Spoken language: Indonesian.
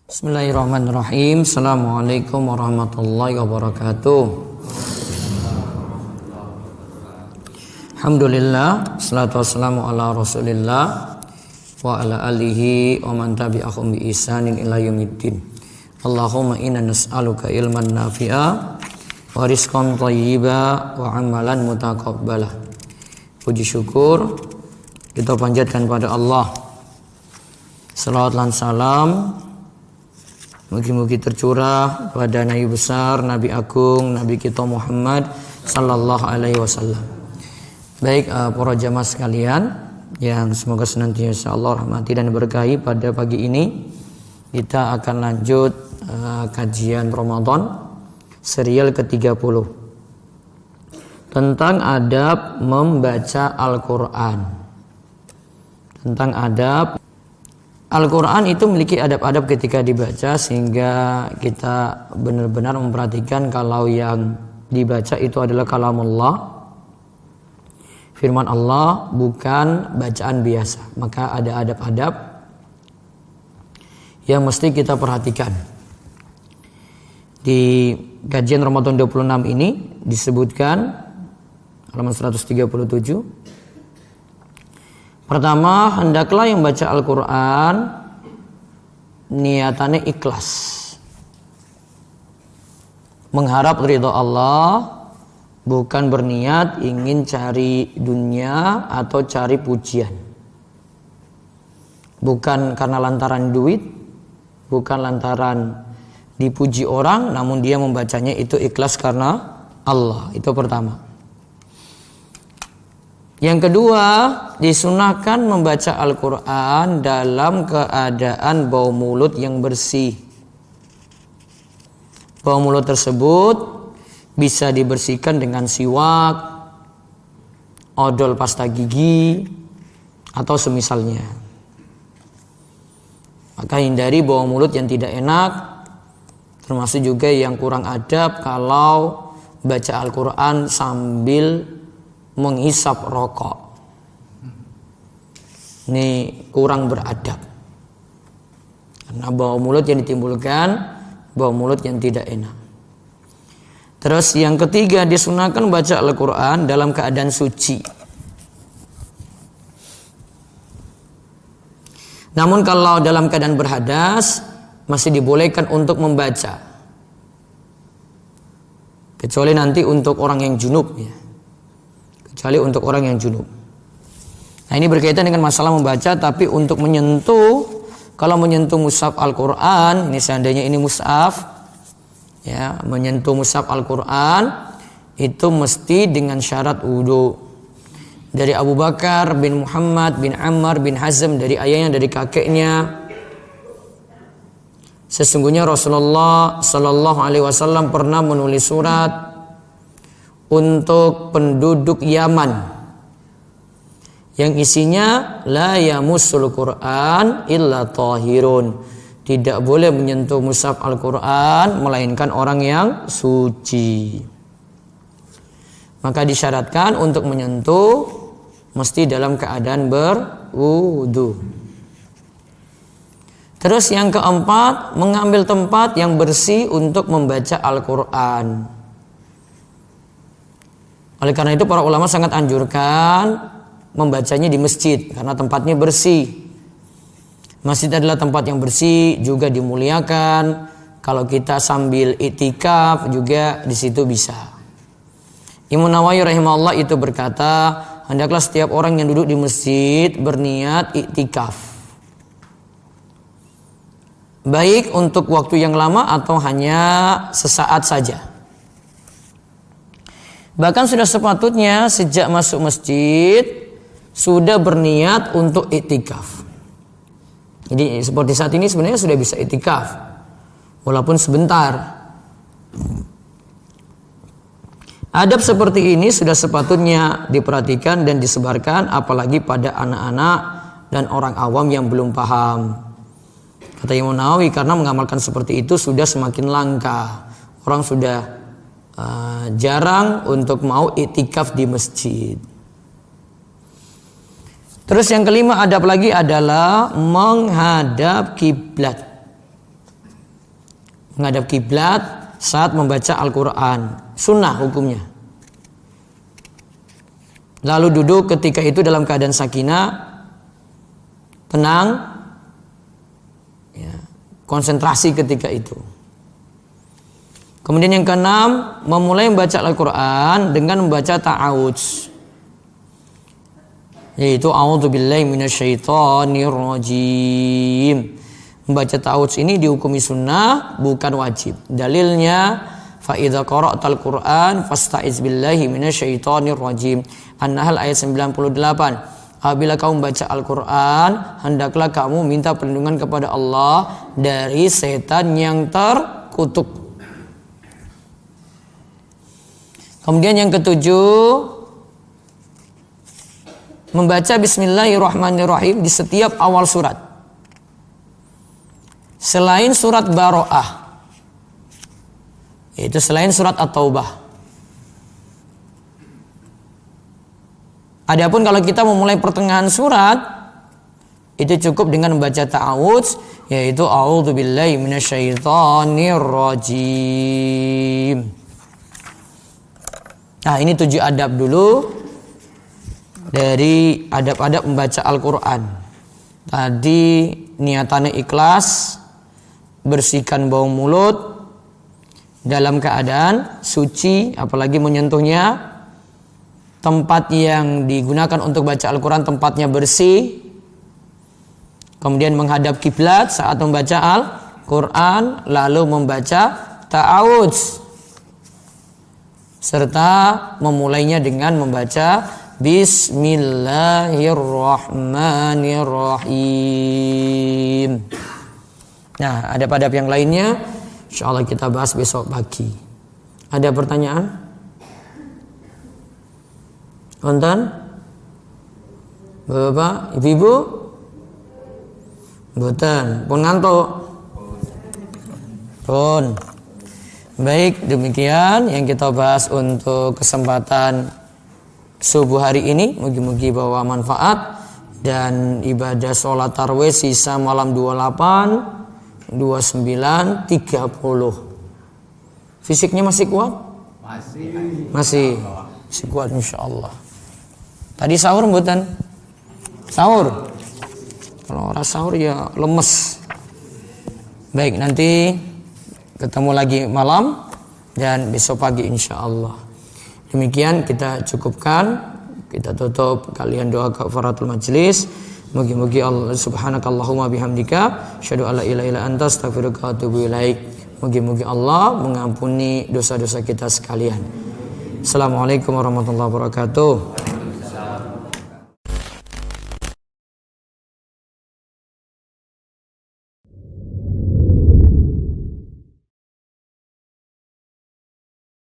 Bismillahirrahmanirrahim. Assalamualaikum warahmatullahi wabarakatuh. Alhamdulillah, salatu wassalamu ala rasulillah wa ala alihi wa man tabi'ahum bi ihsanin ila yaumiddin. Allahumma inna nas'aluka ilman nafi'a wa rizqan thayyiba wa amalan mutaqabbala. Puji syukur kita panjatkan pada Allah. Salawat dan salam mugi-mugi tercurah pada Nabi besar, Nabi agung, Nabi kita Muhammad sallallahu alaihi wasallam. Baik para jamaah sekalian yang semoga senantiasa Allah rahmati dan berkahi, pada pagi ini kita akan lanjut kajian Ramadan serial ke-30 tentang adab membaca Al-Quran. Tentang adab Al-Quran itu memiliki adab-adab ketika dibaca, sehingga kita benar-benar memperhatikan kalau yang dibaca itu adalah kalamullah, firman Allah, bukan bacaan biasa. Maka ada adab-adab yang mesti kita perhatikan. Di kajian Ramadan 26 ini disebutkan halaman 137. Pertama, hendaklah yang baca Al-Quran niatannya ikhlas, mengharap ridha Allah, bukan berniat ingin cari dunia atau cari pujian. Bukan karena lantaran duit, bukan lantaran dipuji orang, namun dia membacanya itu ikhlas karena Allah. Itu pertama. Yang kedua, disunahkan membaca Al-Quran dalam keadaan bau mulut yang bersih. Bau mulut tersebut bisa dibersihkan dengan siwak, odol pasta gigi, atau semisalnya. Maka hindari bau mulut yang tidak enak, termasuk juga yang kurang adab kalau baca Al-Quran sambil menghisap rokok. Ini kurang beradab, karena bau mulut yang ditimbulkan bau mulut yang tidak enak. Terus yang ketiga, disunahkan baca Al-Quran dalam keadaan suci. Namun kalau dalam keadaan berhadas masih dibolehkan untuk membaca, kecuali nanti untuk orang yang junub ya. Kecuali untuk orang yang junub. Nah, ini berkaitan dengan masalah membaca, tapi untuk menyentuh, kalau menyentuh mushaf Al-Quran, ini seandainya ini mushaf, ya, menyentuh mushaf Al-Quran itu mesti dengan syarat wudu. Dari Abu Bakar bin Muhammad bin Ammar bin Hazm, dari ayahnya, dari kakeknya, sesungguhnya Rasulullah Sallallahu Alaihi Wasallam pernah menulis surat untuk penduduk Yaman yang isinya la yamussul Quran illa tahirun, tidak boleh menyentuh mushaf Al-Quran melainkan orang yang suci. Maka disyaratkan untuk menyentuh mesti dalam keadaan berwudu. Terus yang keempat, mengambil tempat yang bersih untuk membaca Al-Quran. Oleh karena itu para ulama sangat anjurkan membacanya di masjid karena tempatnya bersih. Masjid adalah tempat yang bersih, juga dimuliakan. Kalau kita sambil iktikaf juga di situ bisa. Imam Nawawi rahimahullah itu berkata, hendaklah setiap orang yang duduk di masjid berniat iktikaf, baik untuk waktu yang lama atau hanya sesaat saja. Bahkan sudah sepatutnya sejak masuk masjid sudah berniat untuk iktikaf. Jadi seperti saat ini sebenarnya sudah bisa iktikaf walaupun sebentar. Adab seperti ini sudah sepatutnya diperhatikan dan disebarkan, apalagi pada anak-anak dan orang awam yang belum paham. Kata Imam Nawawi, karena mengamalkan seperti itu sudah semakin langka. Orang sudah jarang untuk mau iktikaf di masjid. Terus yang kelima adab lagi adalah menghadap kiblat. menghadap kiblat saat membaca Al-Quran. Sunnah hukumnya. Lalu duduk ketika itu dalam keadaan sakinah, tenang, ya, konsentrasi ketika itu. Kemudian yang keenam, memulai membaca Al-Quran dengan membaca ta'awudz, yaitu a'udzubillahi minasyaitonirrajim. Membaca ta'awudz ini dihukumi sunnah, bukan wajib. Dalilnya, fa idza qara'tal Qur'an fasta'iz billahi minasyaitonirrajim. An-Nahl ayat 98. Apabila kamu membaca Al-Quran, hendaklah kamu minta perlindungan kepada Allah dari setan yang terkutuk. Kemudian yang ketujuh, membaca Bismillahirrahmanirrahim di setiap awal surat, selain surat Baro'ah, yaitu selain surat At-Taubah. Adapun kalau kita memulai pertengahan surat, itu cukup dengan membaca ta'awudz, yaitu a'udzubillahi minasyaitonirrajim. Nah, ini 7 adab dulu dari adab-adab membaca Al-Quran. Tadi niatannya ikhlas, bersihkan bau mulut dalam keadaan suci, apalagi menyentuhnya. Tempat yang digunakan untuk baca Al-Quran tempatnya bersih. Kemudian menghadap kiblat saat membaca Al-Quran, lalu membaca ta'awudz, serta memulainya dengan membaca Bismillahirrahmanirrahim. Nah, adab-adab yang lainnya insyaallah kita bahas besok pagi. Ada pertanyaan? Konten? Bapak, ibu-ibu? Mboten, pun ngantuk. Pun. Baik, demikian yang kita bahas untuk kesempatan subuh hari ini. Mugi-mugi bawa manfaat. Dan ibadah sholat tarawih sisa malam 28, 29, 30. Fisiknya masih kuat? Masih kuat insyaallah. Tadi sahur mboten? Sahur? Kalau orang sahur ya lemes. Baik, nanti ketemu lagi malam dan besok pagi insyaallah. Demikian kita cukupkan, kita tutup, kalian doa kafaratul majlis. Mugi-mugi Allah subhanakallahumma bihamdika asyhadu alla ilaha illa anta astaghfiruka wa atubu ilaik. Mugi-mugi Allah mengampuni dosa-dosa kita sekalian. Assalamualaikum warahmatullahi wabarakatuh.